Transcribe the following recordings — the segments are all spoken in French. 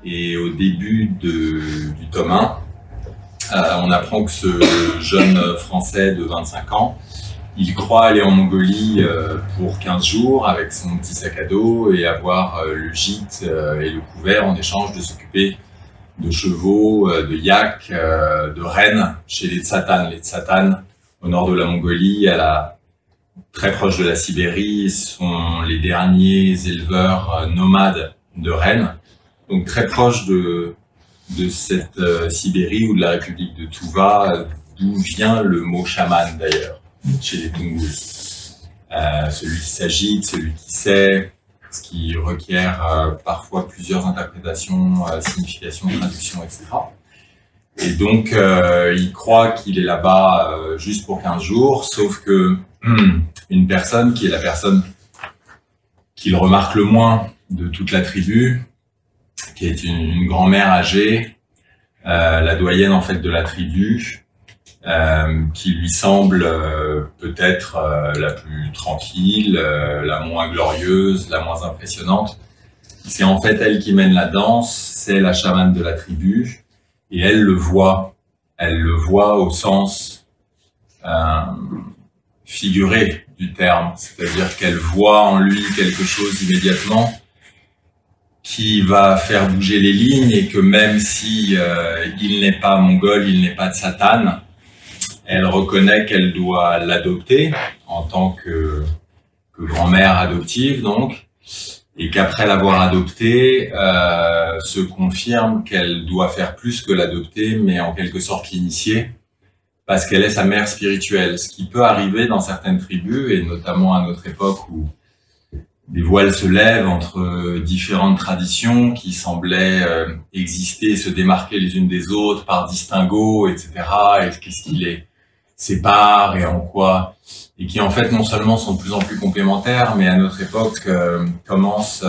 Et au début du tome 1, on apprend que ce jeune Français de 25 ans, il croit aller en Mongolie pour 15 jours avec son petit sac à dos et avoir le gîte et le couvert en échange de s'occuper de chevaux, de yaks, de rennes chez les Tsatanes. Les Tsatanes, au nord de la Mongolie, très proche de la Sibérie, sont les derniers éleveurs nomades de rennes. Donc très proche de cette Sibérie ou de la République de Touva, d'où vient le mot chaman d'ailleurs, chez les Tungus. Celui qui s'agite, celui qui sait, ce qui requiert parfois plusieurs interprétations, significations, traductions, etc. Et donc il croit qu'il est là-bas juste pour 15 jours, sauf que une personne qui est la personne qu'il remarque le moins de toute la tribu, qui est une grand-mère âgée, la doyenne en fait de la tribu, qui lui semble peut-être la plus tranquille, la moins glorieuse, la moins impressionnante. C'est en fait elle qui mène la danse, c'est la chamane de la tribu, et elle le voit au sens figuré du terme, c'est-à-dire qu'elle voit en lui quelque chose immédiatement qui va faire bouger les lignes, et que même si il n'est pas mongol, il n'est pas tsatane, elle reconnaît qu'elle doit l'adopter en tant que grand-mère adoptive, donc, et qu'après l'avoir adopté, se confirme qu'elle doit faire plus que l'adopter, mais en quelque sorte l'initier, parce qu'elle est sa mère spirituelle. Ce qui peut arriver dans certaines tribus, et notamment à notre époque où des voiles se lèvent entre différentes traditions qui semblaient exister et se démarquer les unes des autres par distinguo, etc. Et qu'est-ce qui les sépare et en quoi, et qui en fait non seulement sont de plus en plus complémentaires, mais à notre époque commence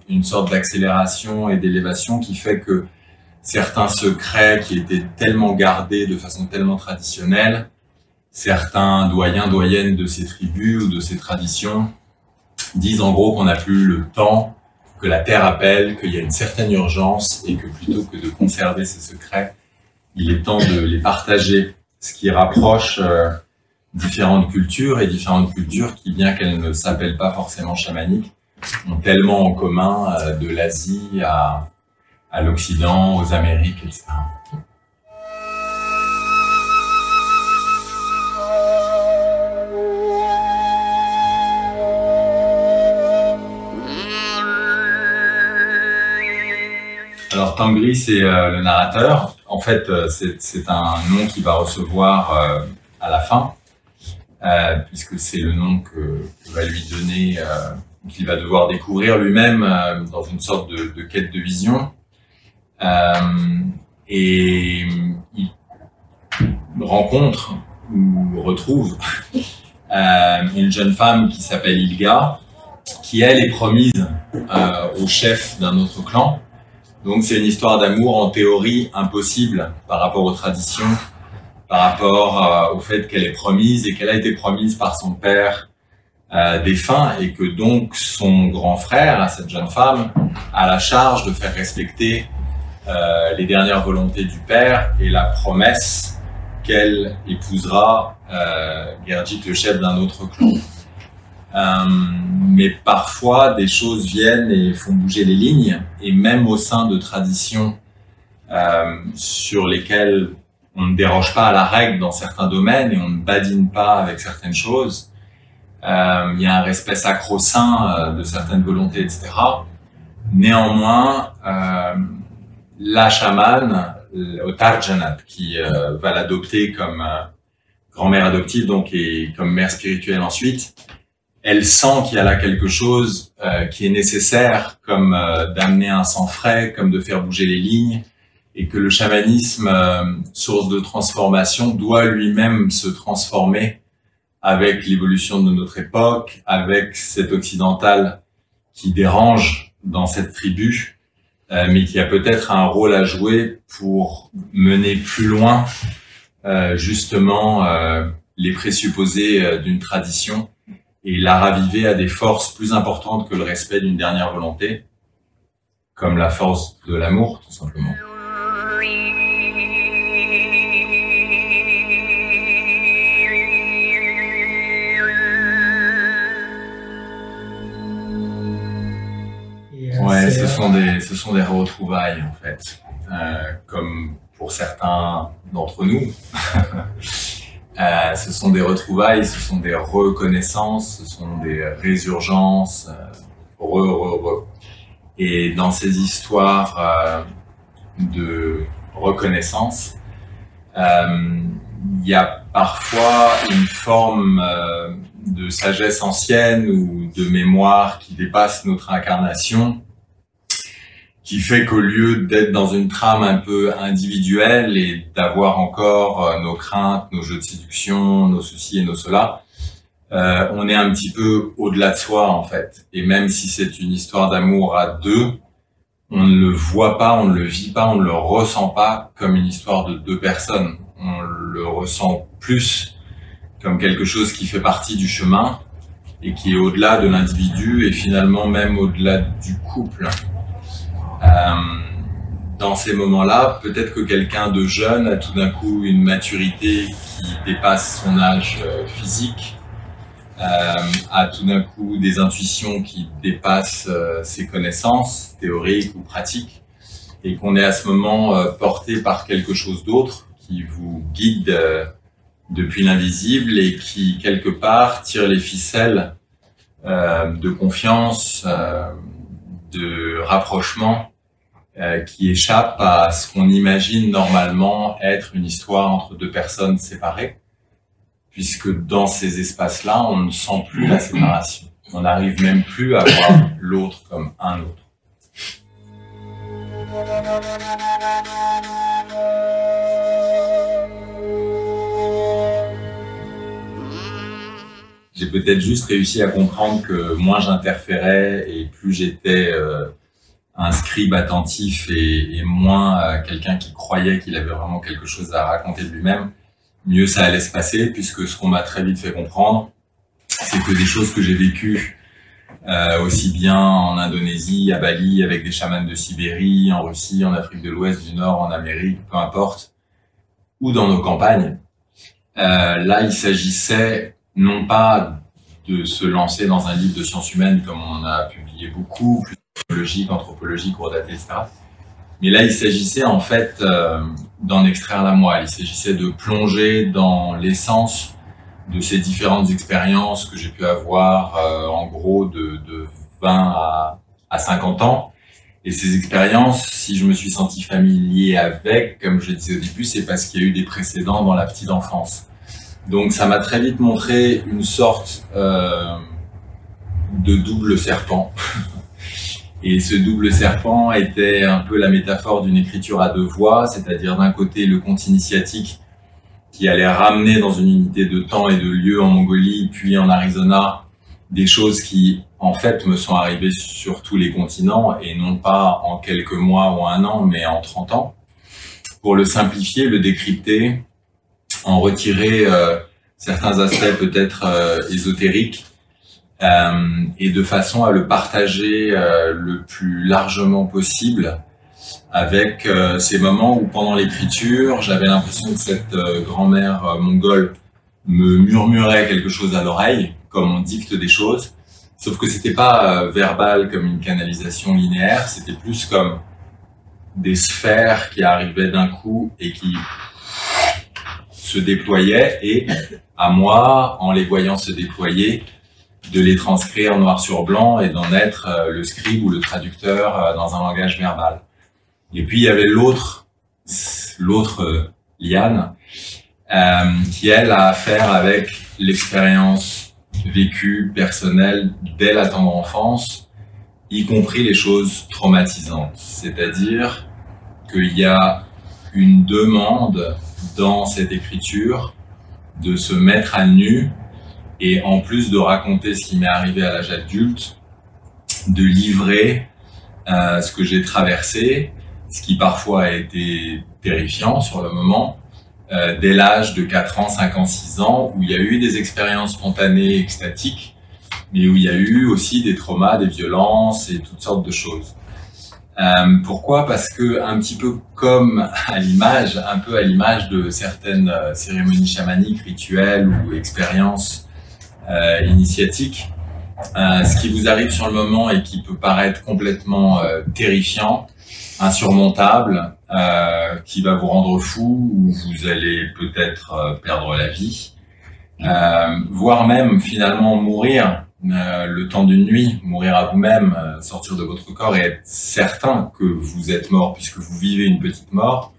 une sorte d'accélération et d'élévation qui fait que certains secrets qui étaient tellement gardés de façon tellement traditionnelle, certains doyens, doyennes de ces tribus ou de ces traditions disent en gros qu'on n'a plus le temps, que la terre appelle, qu'il y a une certaine urgence et que plutôt que de conserver ces secrets, il est temps de les partager, ce qui rapproche différentes cultures, et différentes cultures qui, bien qu'elles ne s'appellent pas forcément chamaniques, ont tellement en commun de l'Asie à l'Occident, aux Amériques, etc. Alors Tangri, c'est le narrateur. En fait, c'est un nom qu'il va recevoir à la fin, puisque c'est le nom que va lui donner, qu'il va devoir découvrir lui-même dans une sorte de quête de vision. Et il rencontre ou retrouve une jeune femme qui s'appelle Ilga, qui elle est promise au chef d'un autre clan. Donc c'est une histoire d'amour en théorie impossible par rapport aux traditions, par rapport au fait qu'elle est promise et qu'elle a été promise par son père défunt, et que donc son grand frère, à cette jeune femme, a la charge de faire respecter les dernières volontés du père et la promesse qu'elle épousera Gerdjik, le chef d'un autre clan. Mais parfois, des choses viennent et font bouger les lignes, et même au sein de traditions sur lesquelles on ne déroge pas à la règle dans certains domaines et on ne badine pas avec certaines choses, il y a un respect sacro-saint de certaines volontés, etc. Néanmoins, la chamane, Otarjanat, qui va l'adopter comme grand-mère adoptive, donc, et comme mère spirituelle ensuite, elle sent qu'il y a là quelque chose qui est nécessaire, comme d'amener un sang frais, comme de faire bouger les lignes, et que le chamanisme, source de transformation, doit lui-même se transformer avec l'évolution de notre époque, avec cet occidental qui dérange dans cette tribu, mais qui a peut-être un rôle à jouer pour mener plus loin justement les présupposés d'une tradition, et la raviver à des forces plus importantes que le respect d'une dernière volonté, comme la force de l'amour, tout simplement. Ouais, ce sont des retrouvailles, en fait. Comme pour certains d'entre nous. Ce sont des retrouvailles, ce sont des reconnaissances, ce sont des résurgences, Et dans ces histoires de reconnaissance, il y a parfois une forme de sagesse ancienne ou de mémoire qui dépasse notre incarnation, qui fait qu'au lieu d'être dans une trame un peu individuelle et d'avoir encore nos craintes, nos jeux de séduction, nos ceci et nos cela, on est un petit peu au-delà de soi, en fait. Et même si c'est une histoire d'amour à deux, on ne le voit pas, on ne le vit pas, on ne le ressent pas comme une histoire de deux personnes. On le ressent plus comme quelque chose qui fait partie du chemin et qui est au-delà de l'individu et finalement même au-delà du couple. Dans ces moments-là, peut-être que quelqu'un de jeune a tout d'un coup une maturité qui dépasse son âge physique, a tout d'un coup des intuitions qui dépassent ses connaissances théoriques ou pratiques, et qu'on est à ce moment porté par quelque chose d'autre qui vous guide depuis l'invisible et qui, quelque part, tire les ficelles de confiance, de rapprochement, qui échappent à ce qu'on imagine normalement être une histoire entre deux personnes séparées, puisque dans ces espaces-là, on ne sent plus la séparation. On n'arrive même plus à voir l'autre comme un autre. J'ai peut-être juste réussi à comprendre que moins j'interférais et plus j'étais un scribe attentif et moins quelqu'un qui croyait qu'il avait vraiment quelque chose à raconter de lui-même, mieux ça allait se passer, puisque ce qu'on m'a très vite fait comprendre, c'est que des choses que j'ai vécues aussi bien en Indonésie, à Bali, avec des chamans de Sibérie, en Russie, en Afrique de l'Ouest, du Nord, en Amérique, peu importe, ou dans nos campagnes, là il s'agissait non pas de se lancer dans un livre de sciences humaines comme on a publié beaucoup, plus psychologique, anthropologique, cours daté, etc. Mais là, il s'agissait en fait d'en extraire la moelle. Il s'agissait de plonger dans l'essence de ces différentes expériences que j'ai pu avoir en gros de 20 à 50 ans. Et ces expériences, si je me suis senti familier avec, comme je le disais au début, c'est parce qu'il y a eu des précédents dans la petite enfance. Donc ça m'a très vite montré une sorte de double serpent. Et ce double serpent était un peu la métaphore d'une écriture à deux voies, c'est-à-dire d'un côté le conte initiatique qui allait ramener dans une unité de temps et de lieu en Mongolie, puis en Arizona, des choses qui en fait me sont arrivées sur tous les continents et non pas en quelques mois ou un an, mais en 30 ans. Pour le simplifier, le décrypter, en retirer certains aspects peut-être ésotériques, et de façon à le partager le plus largement possible avec ces moments où pendant l'écriture, j'avais l'impression que cette grand-mère mongole me murmurait quelque chose à l'oreille, comme on dicte des choses, sauf que c'était pas verbal comme une canalisation linéaire, c'était plus comme des sphères qui arrivaient d'un coup et qui se déployaient, et à moi, en les voyant se déployer, de les transcrire noir sur blanc et d'en être le scribe ou le traducteur dans un langage verbal. Et puis il y avait l'autre liane qui elle a affaire avec l'expérience vécue personnelle dès la tendre enfance, y compris les choses traumatisantes. C'est-à-dire qu'il y a une demande dans cette écriture de se mettre à nu et en plus de raconter ce qui m'est arrivé à l'âge adulte, de livrer ce que j'ai traversé, ce qui parfois a été terrifiant sur le moment, dès l'âge de 4 ans, 5 ans, 6 ans, où il y a eu des expériences spontanées, extatiques, mais où il y a eu aussi des traumas, des violences et toutes sortes de choses. Pourquoi? Parce que un petit peu comme à l'image, un peu à l'image de certaines cérémonies chamaniques, rituelles ou expériences initiatiques, ce qui vous arrive sur le moment et qui peut paraître complètement terrifiant, insurmontable, qui va vous rendre fou, ou vous allez peut-être perdre la vie, voire même finalement mourir le temps d'une nuit, mourir à vous-même, sortir de votre corps et être certain que vous êtes mort puisque vous vivez une petite mort.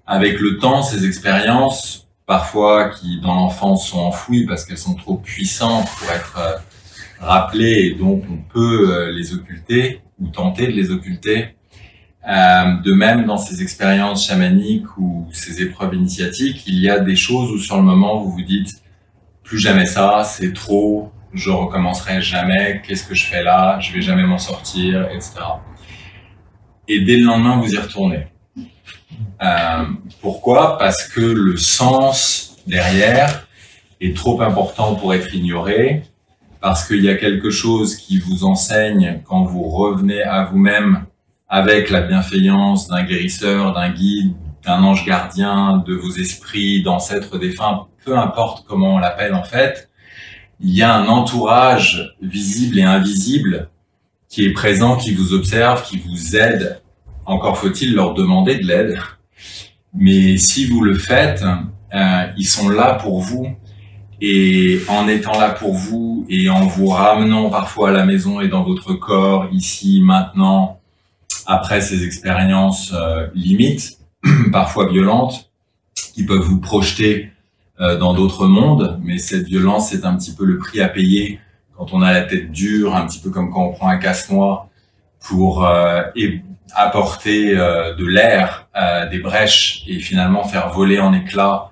Avec le temps, ces expériences, parfois qui dans l'enfance sont enfouies parce qu'elles sont trop puissantes pour être rappelées, et donc on peut les occulter ou tenter de les occulter. De même, dans ces expériences chamaniques ou ces épreuves initiatiques, il y a des choses où sur le moment vous vous dites plus jamais ça, c'est trop, je recommencerai jamais, qu'est-ce que je fais là, je vais jamais m'en sortir, etc. Et dès le lendemain, vous y retournez. Pourquoi? Parce que le sens derrière est trop important pour être ignoré, parce qu'il y a quelque chose qui vous enseigne quand vous revenez à vous-même avec la bienveillance d'un guérisseur, d'un guide, d'un ange gardien, de vos esprits, d'ancêtres défunts, peu importe comment on l'appelle en fait. Il y a un entourage visible et invisible qui est présent, qui vous observe, qui vous aide. Encore faut-il leur demander de l'aide. Mais si vous le faites, ils sont là pour vous. Et en étant là pour vous et en vous ramenant parfois à la maison et dans votre corps, ici, maintenant, après ces expériences limites, parfois violentes, qui peuvent vous projeter dans d'autres mondes, mais cette violence, c'est un petit peu le prix à payer quand on a la tête dure, un petit peu comme quand on prend un casse-noix pour apporter de l'air, des brèches et finalement faire voler en éclats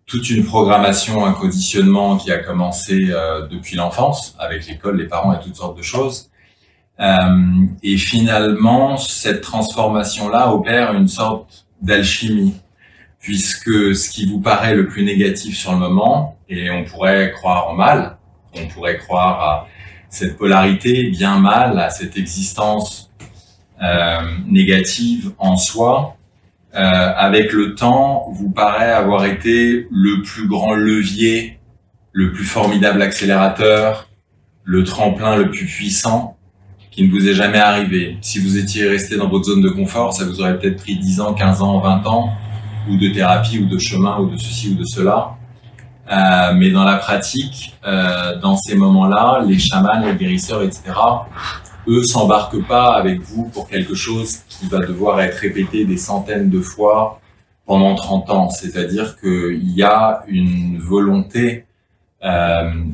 toute une programmation, un conditionnement qui a commencé depuis l'enfance, avec l'école, les parents et toutes sortes de choses. Et finalement, cette transformation-là opère une sorte d'alchimie, puisque ce qui vous paraît le plus négatif sur le moment, et on pourrait croire en mal, on pourrait croire à cette polarité bien-mal, à cette existence négative en soi, avec le temps, vous paraît avoir été le plus grand levier, le plus formidable accélérateur, le tremplin le plus puissant qui ne vous est jamais arrivé. Si vous étiez resté dans votre zone de confort, ça vous aurait peut-être pris 10 ans, 15 ans, 20 ans, ou de thérapie, ou de chemin, ou de ceci, ou de cela. Mais dans la pratique, dans ces moments-là, les chamans, les guérisseurs, etc., eux s'embarquent pas avec vous pour quelque chose qui va devoir être répété des centaines de fois pendant 30 ans. C'est-à-dire qu'il y a une volonté,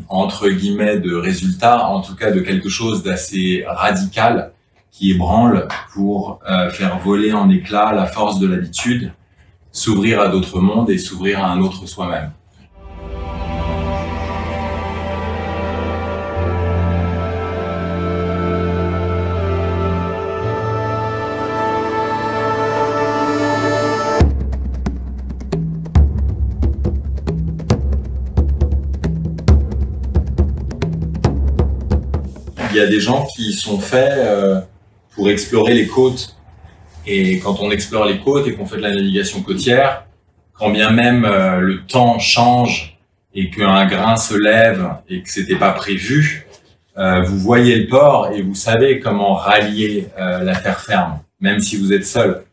entre guillemets, de résultat, en tout cas de quelque chose d'assez radical qui ébranle pour faire voler en éclats la force de l'habitude, s'ouvrir à d'autres mondes et s'ouvrir à un autre soi-même. Il y a des gens qui sont faits pour explorer les côtes. Et quand on explore les côtes et qu'on fait de la navigation côtière, quand bien même le temps change et qu'un grain se lève et que c'était pas prévu, vous voyez le port et vous savez comment rallier la terre ferme, même si vous êtes seul.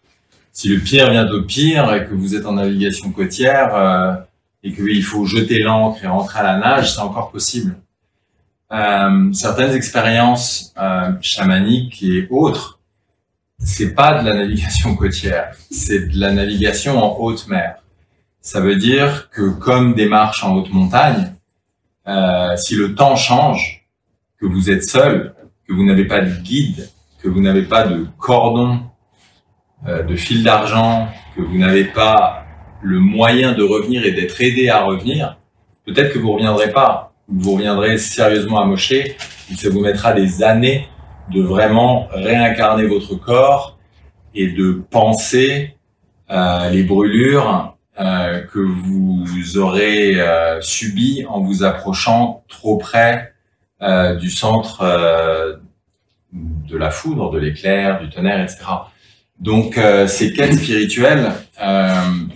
Si le pire vient au pire et que vous êtes en navigation côtière et qu'il faut jeter l'ancre et rentrer à la nage, c'est encore possible. Certaines expériences chamaniques et autres, c'est pas de la navigation côtière, c'est de la navigation en haute mer. Ça veut dire que comme des marches en haute montagne, si le temps change, que vous êtes seul, que vous n'avez pas de guide, que vous n'avez pas de cordon, de fil d'argent, que vous n'avez pas le moyen de revenir et d'être aidé à revenir, peut-être que vous reviendrez pas. Vous reviendrez sérieusement amoché, et ça vous mettra des années de vraiment réincarner votre corps et de penser les brûlures que vous aurez subies en vous approchant trop près du centre de la foudre, de l'éclair, du tonnerre, etc. Donc, ces quêtes spirituelles,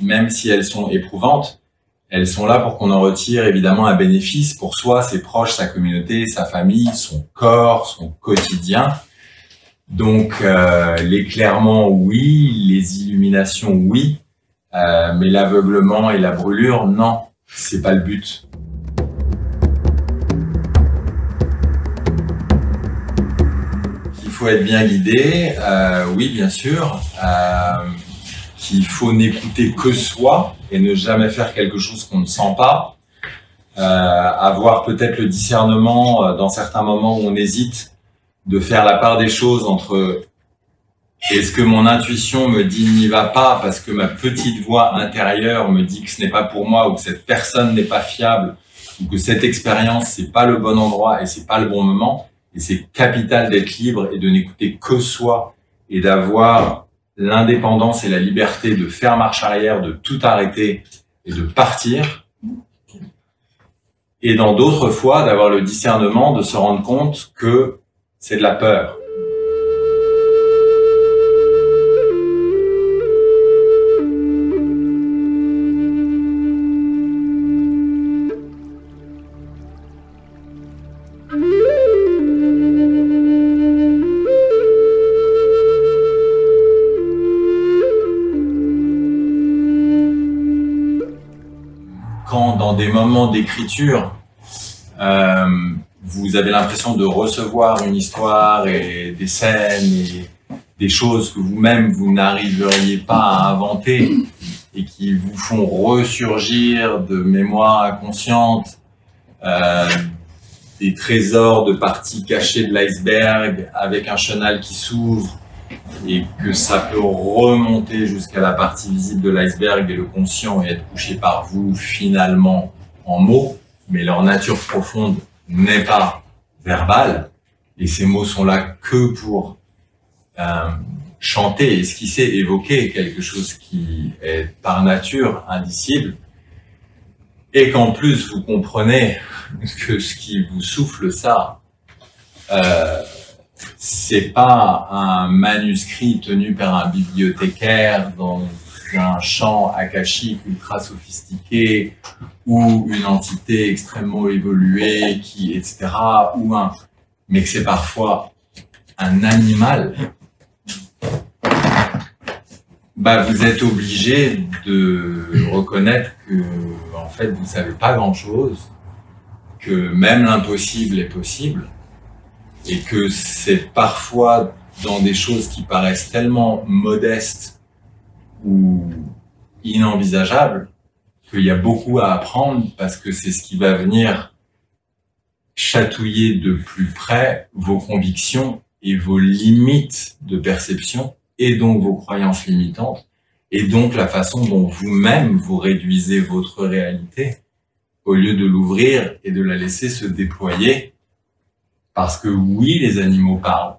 même si elles sont éprouvantes, elles sont là pour qu'on en retire évidemment un bénéfice pour soi, ses proches, sa communauté, sa famille, son corps, son quotidien. Donc, l'éclairement, oui, les illuminations, oui, mais l'aveuglement et la brûlure, non, c'est pas le but. Il faut être bien guidé, oui, bien sûr, qu'il faut n'écouter que soi et ne jamais faire quelque chose qu'on ne sent pas, avoir peut-être le discernement dans certains moments où on hésite, de faire la part des choses entre est-ce que mon intuition me dit n'y va pas parce que ma petite voix intérieure me dit que ce n'est pas pour moi ou que cette personne n'est pas fiable ou que cette expérience c'est pas le bon endroit et c'est pas le bon moment, et c'est capital d'être libre et de n'écouter que soi et d'avoir l'indépendance et la liberté de faire marche arrière, de tout arrêter et de partir. Et dans d'autres fois, d'avoir le discernement de se rendre compte que c'est de la peur. Quand dans des moments d'écriture, vous avez l'impression de recevoir une histoire et des scènes et des choses que vous-même vous n'arriveriez pas à inventer et qui vous font ressurgir de mémoire inconsciente, des trésors de parties cachées de l'iceberg avec un chenal qui s'ouvre et que ça peut remonter jusqu'à la partie visible de l'iceberg et le conscient et être couché par vous finalement en mots, mais leur nature profonde n'est pas verbale, et ces mots sont là que pour chanter, esquisser, évoquer quelque chose qui est par nature indicible, et qu'en plus vous comprenez que ce qui vous souffle ça, c'est pas un manuscrit tenu par un bibliothécaire dans un champ akashique ultra sophistiqué ou une entité extrêmement évoluée qui, etc., mais que c'est parfois un animal. Bah, vous êtes obligé de reconnaître que, en fait, vous savez pas grand-chose, que même l'impossible est possible, et que c'est parfois dans des choses qui paraissent tellement modestes ou inenvisageables qu'il y a beaucoup à apprendre, parce que c'est ce qui va venir chatouiller de plus près vos convictions et vos limites de perception, et donc vos croyances limitantes, et donc la façon dont vous-même vous réduisez votre réalité, au lieu de l'ouvrir et de la laisser se déployer. Parce que oui, les animaux parlent.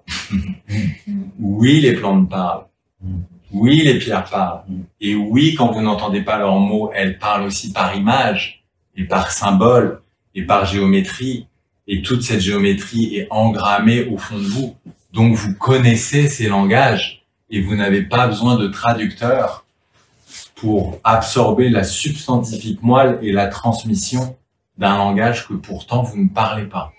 Oui, les plantes parlent. Oui, les pierres parlent. Et oui, quand vous n'entendez pas leurs mots, elles parlent aussi par image, et par symbole, et par géométrie. Et toute cette géométrie est engrammée au fond de vous. Donc vous connaissez ces langages, et vous n'avez pas besoin de traducteur pour absorber la substantifique moelle et la transmission d'un langage que pourtant vous ne parlez pas.